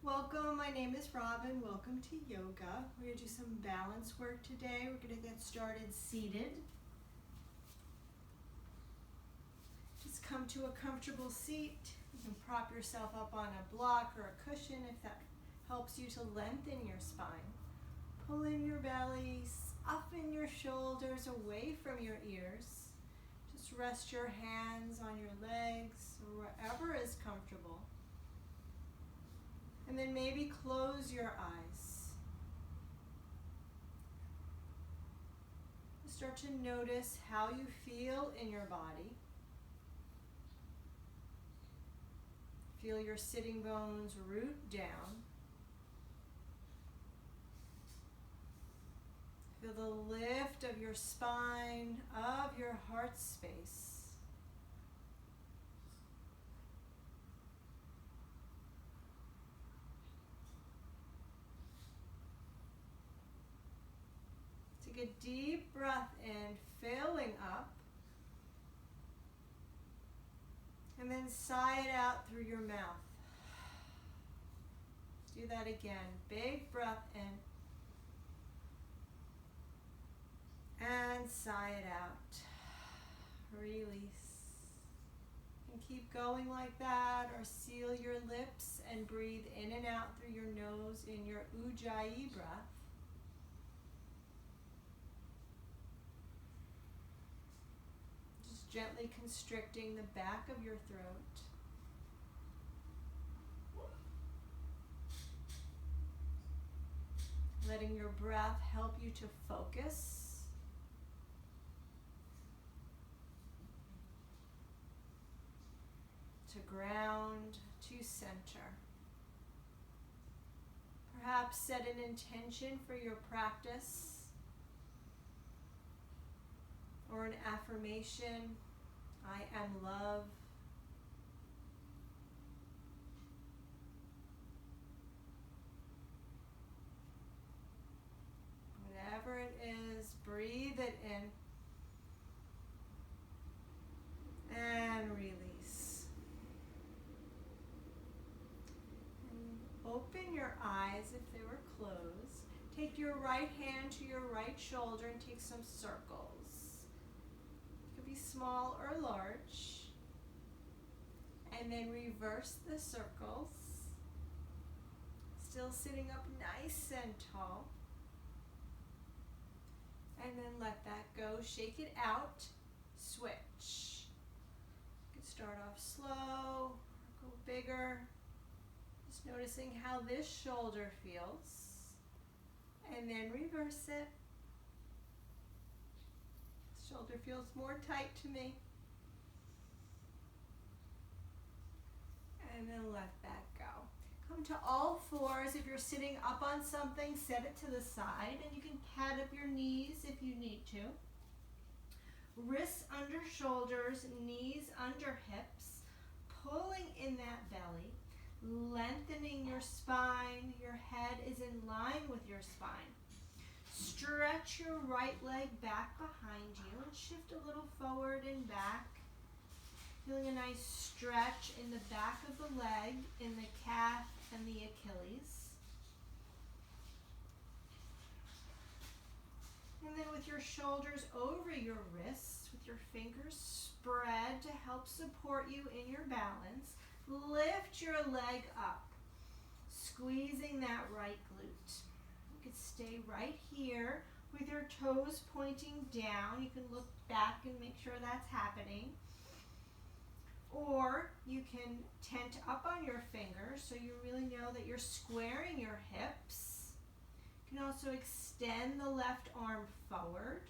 Welcome, my name is Robin. Welcome to yoga. We're going to do some balance work today. We're going to get started seated. Just come to a comfortable seat. You can prop yourself up on a block or a cushion if that helps you to lengthen your spine. Pull in your belly, soften your shoulders away from your ears. Just rest your hands on your legs or wherever is comfortable. And then maybe close your eyes. Start to notice how you feel in your body. Feel your sitting bones root down. Feel the lift of your spine, of your heart space. Take a deep breath in, filling up. And then sigh it out through your mouth. Do that again. Big breath in. And sigh it out. Release. And keep going like that, or seal your lips and breathe in and out through your nose in your Ujjayi breath. Just gently constricting the back of your throat. Letting your breath help you to focus. To ground, to center. Perhaps set an intention for your practice or an affirmation. I am love. Whatever it is, breathe it in and release. And open your eyes if they were closed. Take your right hand to your right shoulder and take some circles. It could be small or large. And then reverse the circles. Still sitting up nice and tall. And then let that go. Shake it out. Switch. You can start off slow, go bigger. Just noticing how this shoulder feels. And then reverse it. This shoulder feels more tight to me. And then let that go. Come to all fours. If you're sitting up on something, set it to the side, and you can pat up your knees if you need to. Wrists under shoulders, knees under hips, pulling in that belly, lengthening your spine. Your head is in line with your spine. Stretch your right leg back behind you and shift a little forward and back. Feeling a nice stretch in the back of the leg, in the calf and the Achilles. And then with your shoulders over your wrists, with your fingers spread to help support you in your balance, lift your leg up, squeezing that right glute. You can stay right here with your toes pointing down. You can look back and make sure that's happening. Or you can tent up on your fingers so you really know that you're squaring your hips. You can also extend the left arm forward.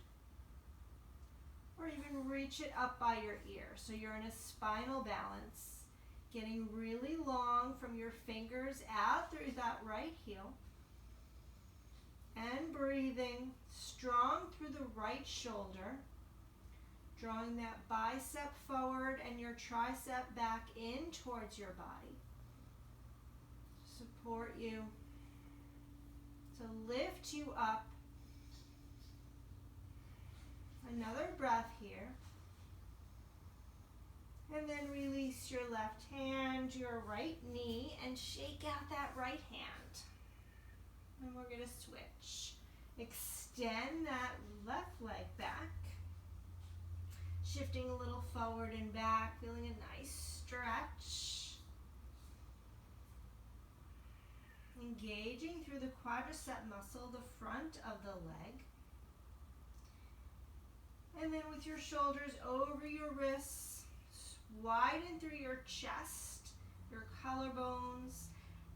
Or even reach it up by your ear so you're in a spinal balance. Getting really long from your fingers out through that right heel. And breathing strong through the right shoulder. Drawing that bicep forward and your tricep back in towards your body. Support you. To lift you up. Another breath here. And then release your left hand, your right knee, and shake out that right hand. And we're going to switch. Extend that left leg back. Shifting a little forward and back, feeling a nice stretch. Engaging through the quadricep muscle, the front of the leg. And then with your shoulders over your wrists, widen through your chest, your collarbones.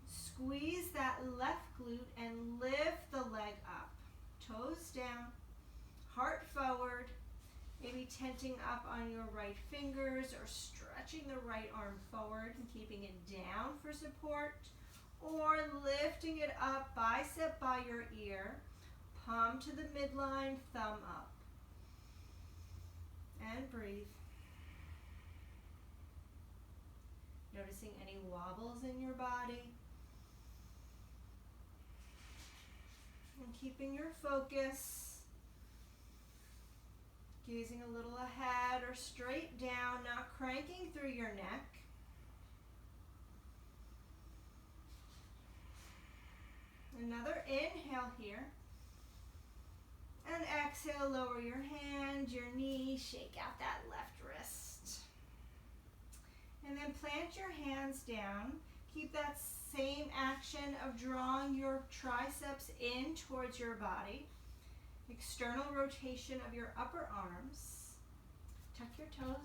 Squeeze that left glute and lift the leg up. Toes down, heart forward, maybe tenting up on your right fingers or stretching the right arm forward and keeping it down for support, or lifting it up, bicep by your ear, palm to the midline, thumb up. And breathe. Noticing any wobbles in your body. And keeping your focus. Gazing a little ahead or straight down, not cranking through your neck. Another inhale here. And exhale, lower your hand, your knee, shake out that left wrist. And then plant your hands down. Keep that same action of drawing your triceps in towards your body. External rotation of your upper arms. Tuck your toes.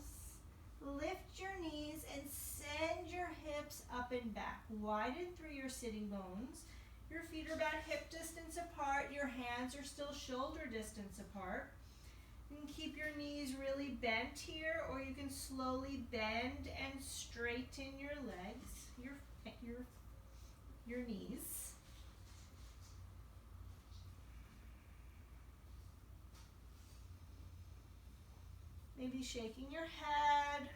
Lift your knees and send your hips up and back. Widen through your sitting bones. Your feet are about hip distance apart. Your hands are still shoulder distance apart. You can keep your knees really bent here, or you can slowly bend and straighten your legs, your knees. Maybe shaking your head.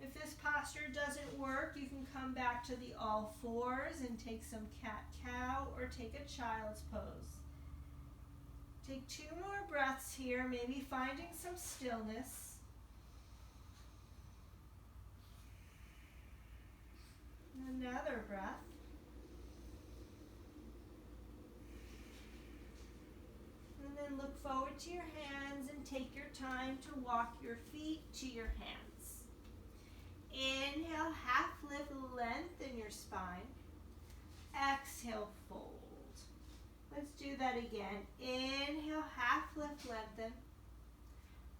If this posture doesn't work, you can come back to the all fours and take some cat-cow or take a child's pose. Take 2 more breaths here, maybe finding some stillness. Another breath. And then look forward to your hands and take your time to walk your feet to your hands. Inhale, half lift, lengthen your spine. Exhale, fold. Let's do that again. Inhale, half lift, lengthen.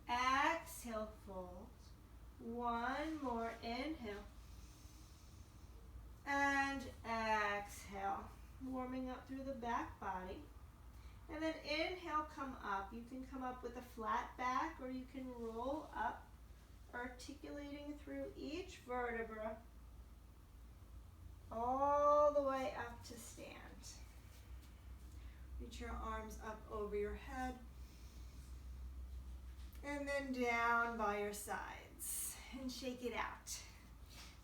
Exhale, fold. 1 more, inhale. And exhale. Warming up through the back body. And then inhale, come up. You can come up with a flat back, or you can roll up, articulating through each vertebra, all the way up to stand. Reach your arms up over your head, and then down by your sides, and shake it out.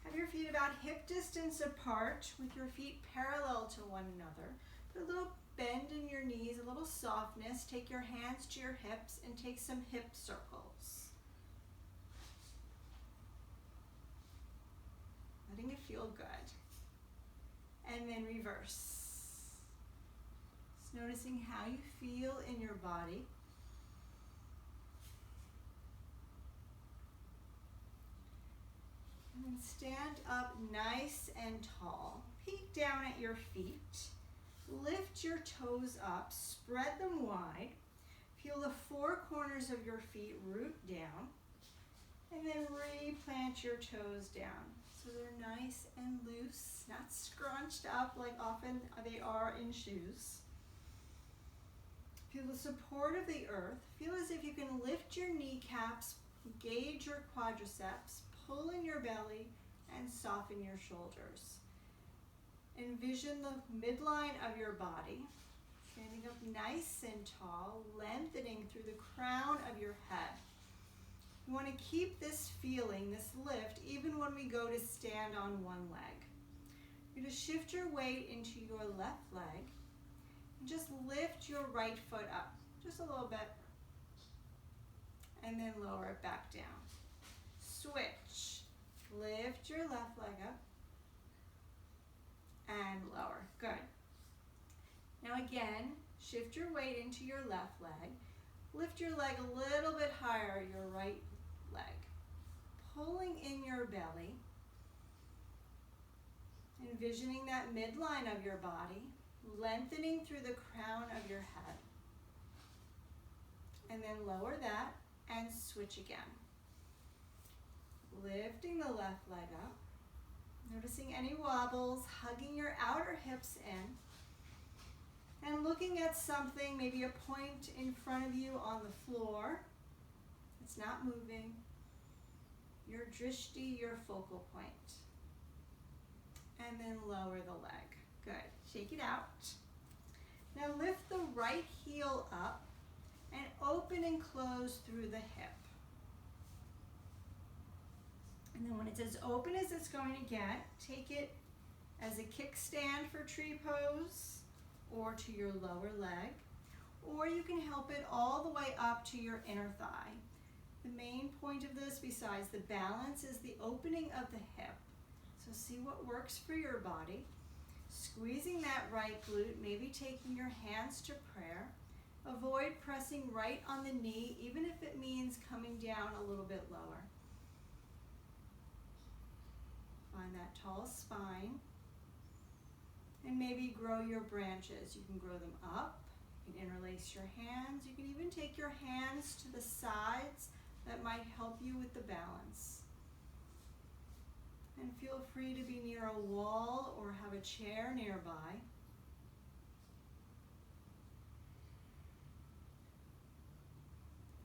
Have your feet about hip distance apart, with your feet parallel to one another. Put a little bend in your knees, a little softness. Take your hands to your hips and take some hip circles. Letting it feel good. And then reverse. Just noticing how you feel in your body. And then stand up nice and tall. Peek down at your feet. Lift your toes up, spread them wide. Feel the 4 corners of your feet root down. And then replant your toes down. So they're nice and loose, not scrunched up like often they are in shoes. Feel the support of the earth. Feel as if you can lift your kneecaps, engage your quadriceps, pull in your belly, and soften your shoulders. Envision the midline of your body, standing up nice and tall, lengthening through the crown of your head. You want to keep this feeling, this lift, even when we go to stand on one leg. You're going to shift your weight into your left leg, and just lift your right foot up, just a little bit. and then lower it back down. Switch. Lift your left leg up and lower. Good. Now again, shift your weight into your left leg. Lift your leg a little bit higher, your right leg. Pulling in your belly. Envisioning that midline of your body, lengthening through the crown of your head. And then lower that and switch again. Lifting the left leg up. Noticing any wobbles, hugging your outer hips in. And looking at something, maybe a point in front of you on the floor. It's not moving. Your drishti, your focal point. And then lower the leg. Good. Shake it out. Now lift the right heel up and open and close through the hip. And then when it's as open as it's going to get, take it as a kickstand for tree pose or to your lower leg, or you can help it all the way up to your inner thigh. The main point of this, besides the balance, is the opening of the hip. So see what works for your body. Squeezing that right glute, maybe taking your hands to prayer. Avoid pressing right on the knee, even if it means coming down a little bit lower. Find that tall spine. And maybe grow your branches. You can grow them up. You can interlace your hands. You can even take your hands to the sides. That might help you with the balance. And feel free to be near a wall or have a chair nearby.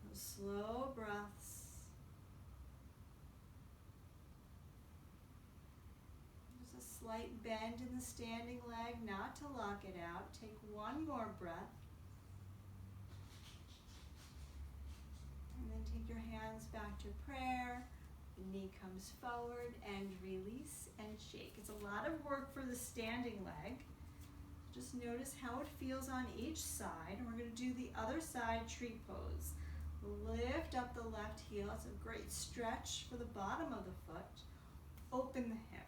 Those slow breaths. There's a slight bend in the standing leg, not to lock it out. Take one more breath. And then take your hands back to prayer. The knee comes forward and release and shake. It's a lot of work for the standing leg. Just notice how it feels on each side. And we're going to do the other side, tree pose. Lift up the left heel. It's a great stretch for the bottom of the foot. Open the hip.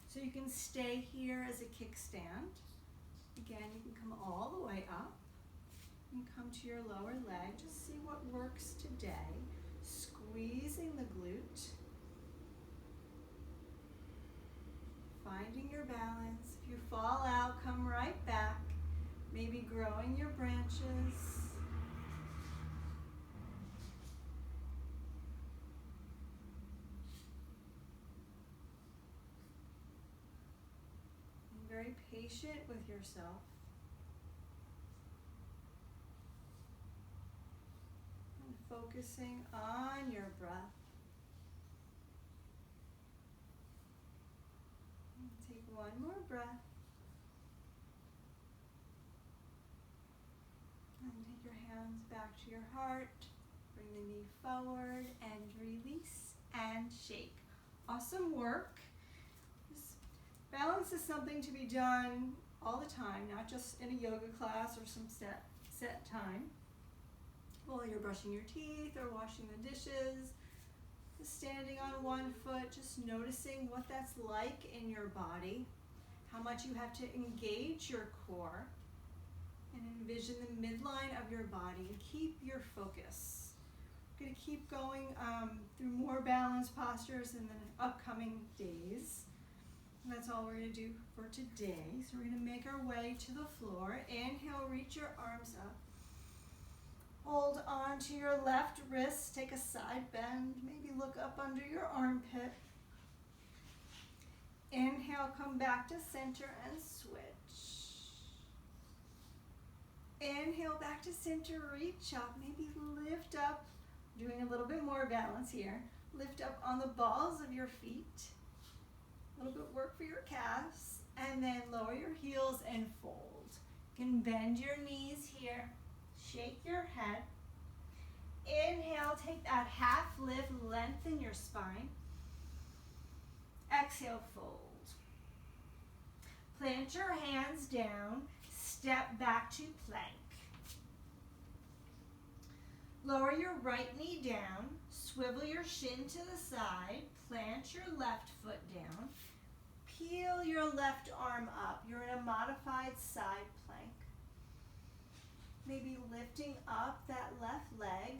So you can stay here as a kickstand. Again, you can come all the way up and come to your lower leg. Just see what works today. Squeezing the glute. Finding your balance. If you fall out, come right back. Maybe growing your branches. Be very patient with yourself. And focusing on your breath. Take one more breath. And take your hands back to your heart. Bring the knee forward and release and shake. Awesome work. This balance is something to be done all the time, not just in a yoga class or some set time. While you're brushing your teeth or washing the dishes. Standing on one foot, just noticing what that's like in your body, how much you have to engage your core, and envision the midline of your body and keep your focus. We're going to keep going through more balanced postures in the upcoming days. And that's all we're going to do for today. So we're going to make our way to the floor. Inhale, reach your arms up. Hold on to your left wrist, take a side bend, maybe look up under your armpit. Inhale, come back to center and switch. Inhale, back to center, reach up, maybe lift up, doing a little bit more balance here. Lift up on the balls of your feet, a little bit work for your calves, and then lower your heels and fold. You can bend your knees here. Shake your head. Inhale, take that half lift, lengthen your spine. Exhale, fold. Plant your hands down, step back to plank. Lower your right knee down, swivel your shin to the side, plant your left foot down, peel your left arm up. You're in a modified side plank. Maybe lifting up that left leg,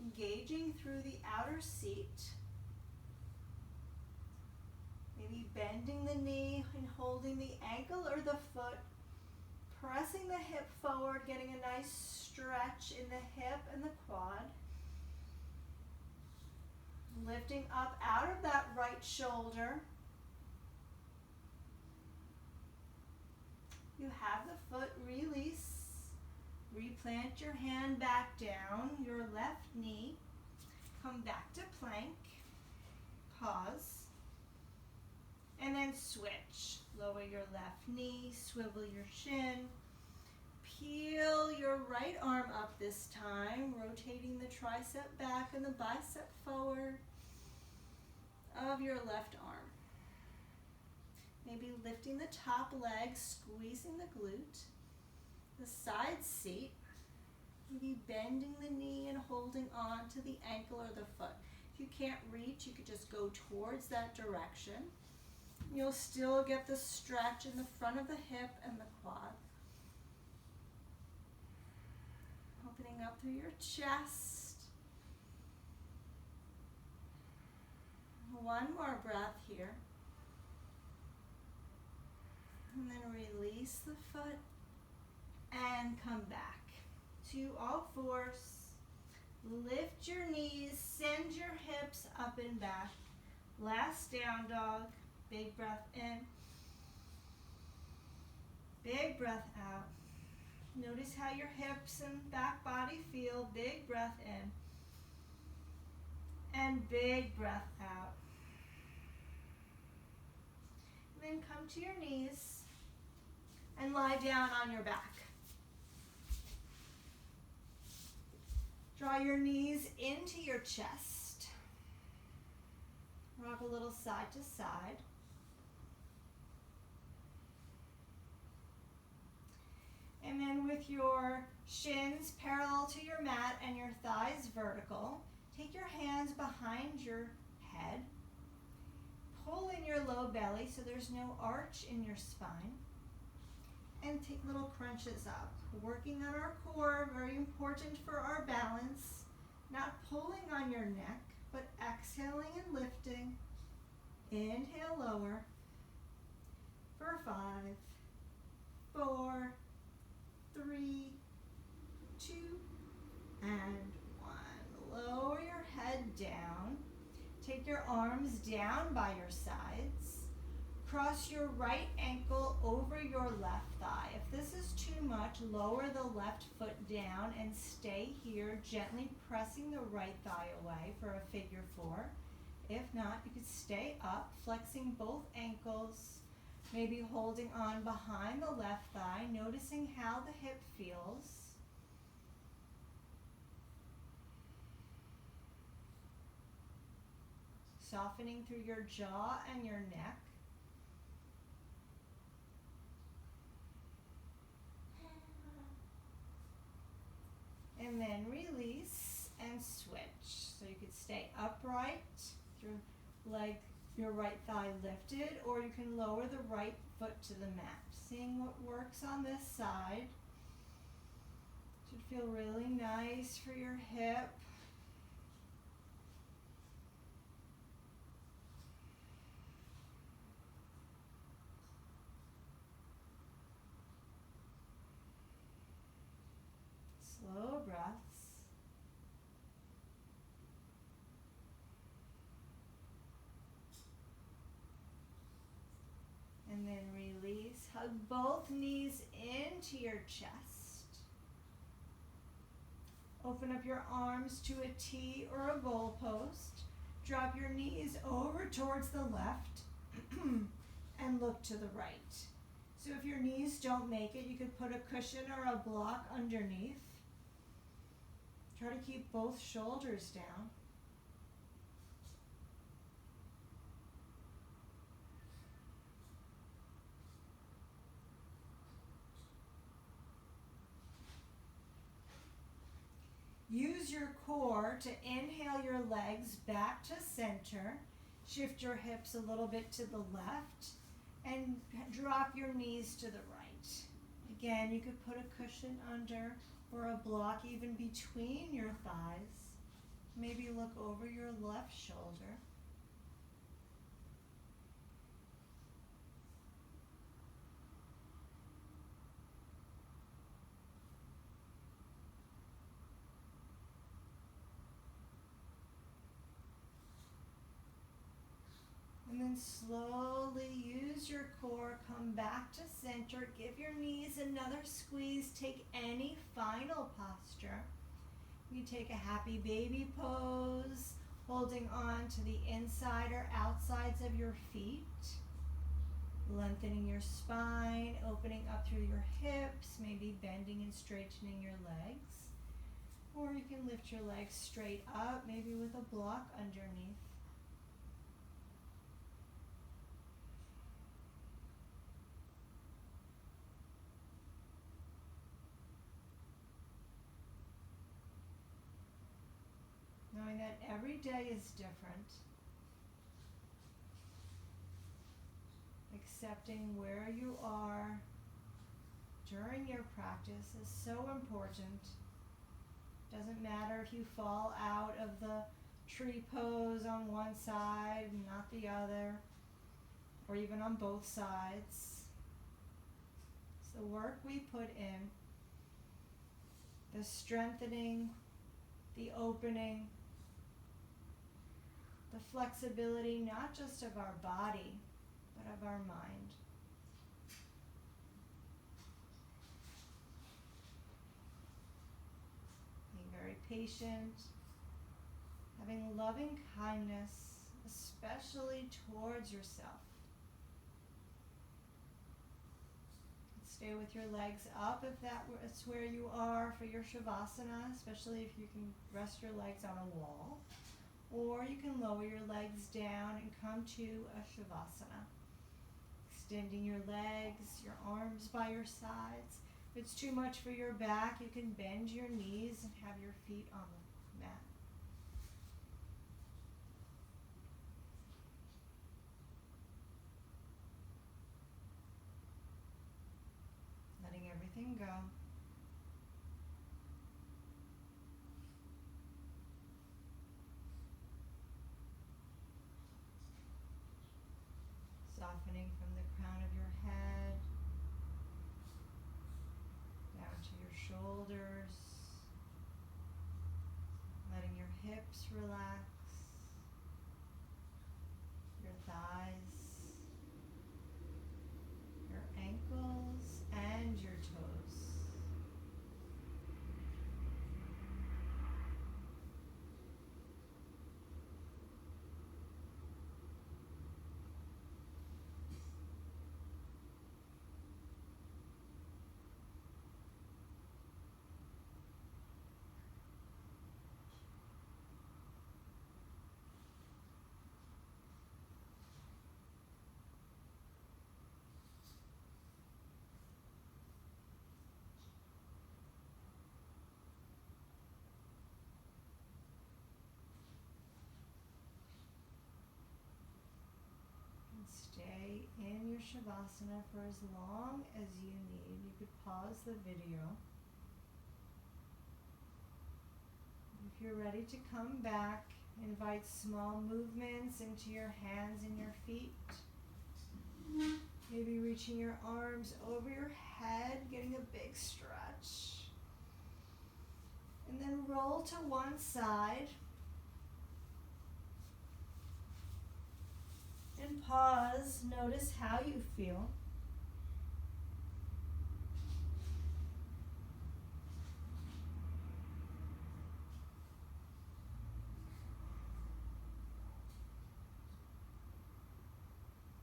engaging through the outer seat. Maybe bending the knee and holding the ankle or the foot, pressing the hip forward, getting a nice stretch in the hip and the quad. Lifting up out of that right shoulder. You have the foot, release. Replant your hand back down, your left knee. Come back to plank. Pause. And then switch. Lower your left knee, swivel your shin. Peel your right arm up this time, rotating the tricep back and the bicep forward of your left arm. Maybe lifting the top leg, squeezing the glute. The side seat, maybe bending the knee and holding on to the ankle or the foot. If you can't reach, you could just go towards that direction. You'll still get the stretch in the front of the hip and the quad. Opening up through your chest. One more breath here. And then release the foot and come back to all fours. Lift your knees, send your hips up and back. Last down dog. Big breath in. Big breath out. Notice how your hips and back body feel. Big breath in. And big breath out. And then come to your knees and lie down on your back. Draw your knees into your chest. Rock a little side to side. And then with your shins parallel to your mat and your thighs vertical, take your hands behind your head. Pull in your low belly so there's no arch in your spine. And take little crunches up. Working on our core, very important for our balance. Not pulling on your neck, but exhaling and lifting. Inhale, lower. For 5, 4, 3, 2, and 1. Lower your head down. Take your arms down by your sides. Cross your right ankle over your left thigh. If this is too much, lower the left foot down and stay here, gently pressing the right thigh away for a figure 4. If not, you could stay up, flexing both ankles, maybe holding on behind the left thigh, noticing how the hip feels. Softening through your jaw and your neck. And then release and switch. So you could stay upright, your right thigh lifted, or you can lower the right foot to the mat. Seeing what works on this side. Should feel really nice for your hip. Slow breaths. And then release. Hug both knees into your chest. Open up your arms to a T or a goalpost. Drop your knees over towards the left and look to the right. So if your knees don't make it, you could put a cushion or a block underneath. Try to keep both shoulders down. Use your core to inhale your legs back to center. Shift your hips a little bit to the left and drop your knees to the right. Again, you could put a cushion under or a block even between your thighs. Maybe look over your left shoulder. And then slowly use your core, come back to center, give your knees another squeeze, take any final posture. You take a happy baby pose, holding on to the inside or outsides of your feet, lengthening your spine, opening up through your hips, maybe bending and straightening your legs. Or you can lift your legs straight up, maybe with a block underneath. Knowing that every day is different. Accepting where you are during your practice is so important. Doesn't matter if you fall out of the tree pose on one side and not the other, or even on both sides. It's the work we put in, the strengthening, the opening, the flexibility not just of our body, but of our mind. Being very patient, having loving kindness, especially towards yourself. Stay with your legs up if that's where you are for your Shavasana, especially if you can rest your legs on a wall. Or you can lower your legs down and come to a Shavasana. Extending your legs, your arms by your sides. If it's too much for your back, you can bend your knees and have your feet on the mat. Letting everything go. Softening from the crown of your head down to your shoulders, letting your hips relax, your thighs, your ankles, and your toes. Stay in your Shavasana for as long as you need. You could pause the video. If you're ready to come back, invite small movements into your hands and your feet. Maybe reaching your arms over your head, getting a big stretch. And then roll to one side. And pause, notice how you feel.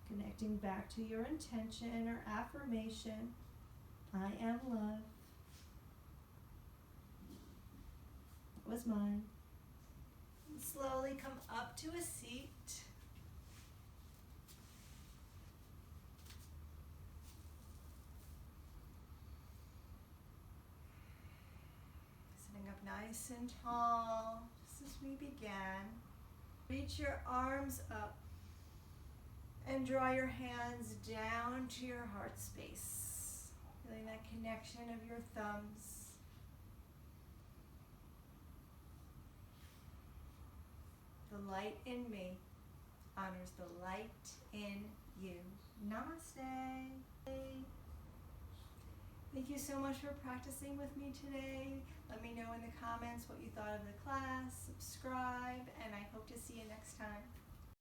Connecting back to your intention or affirmation. I am love. It was mine. And slowly come up to a seat. nice and tall, just as we began. Reach your arms up and draw your hands down to your heart space. Feeling that connection of your thumbs. The light in me honors the light in you. Namaste. Thank you so much for practicing with me today. Let me know in the comments what you thought of the class. Subscribe, and I hope to see you next time.